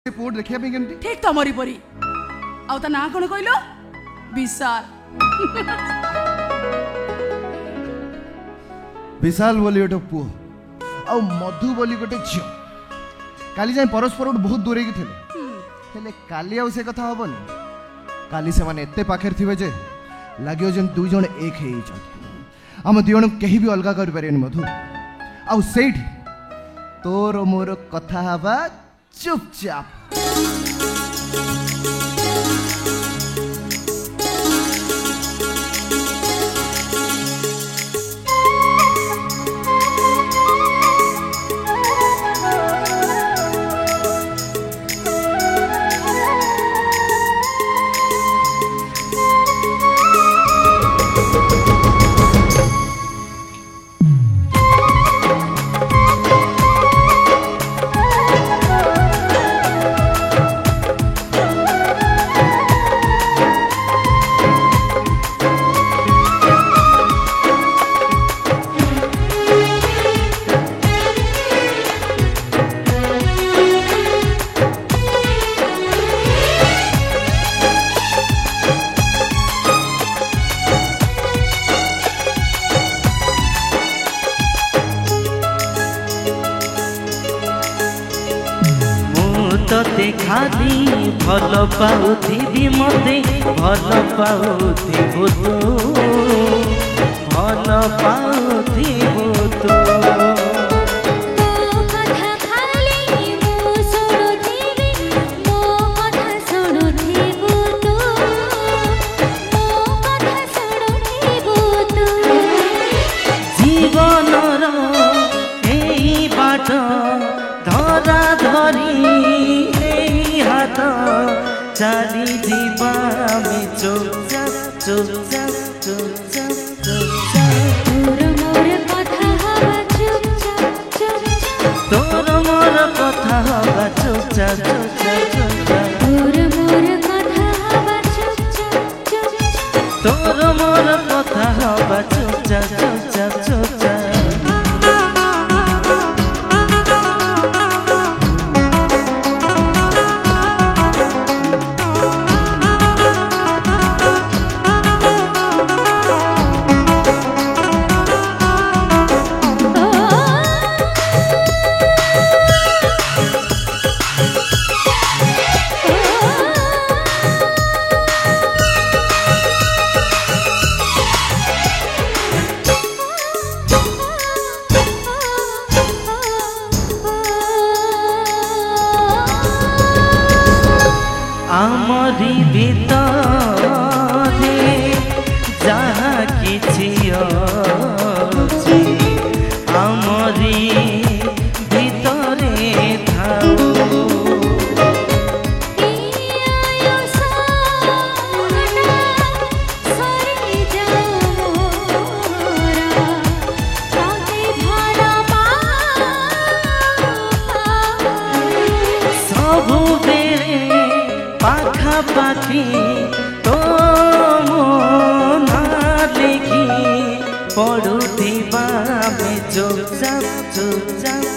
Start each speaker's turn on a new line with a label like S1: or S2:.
S1: पुओ देखिया पे केमती
S2: ठीक तमरी परी आउ ता ना कोन कहलो विशाल
S1: विशाल बोली गोटे पुओ आ मधु बोली गोटे झियो काली जाए परस्पर बहुत दूरे की थिले हेले काली आ से कथा हबन काली से माने एते पाखर थिबे जे लागियो जन दुई जण एक हे छ हम दुई जण केही भी अलगा कर पारेन मधु आ सेठी तोर मोर कथा हबा चुपचाप
S3: ते खाली भल पाउथिबी मते भल पाउथिबु तू भल पाउथिबु तू जीवनर एई बाट धरा धरी हाथ चली जीवा में चुपचाप चुपचाप चुपचाप चुपचाप
S4: तोर मोर कथा हवा चुपचाप चुपचाप
S3: तोर मोर कथा हवा चुपचाप चुपचाप चुपचाप
S4: तोर मोर कथा हवा चुपचाप चुपचाप
S3: तोर मोर कथा हवा चुपचाप चुपचाप चुपचाप आमरी भितरे जहा किछि अछि आमरी भितरे थाओ पाखी तो मोना लिखी पढ़ुथिबा में चुपचाप चुपचाप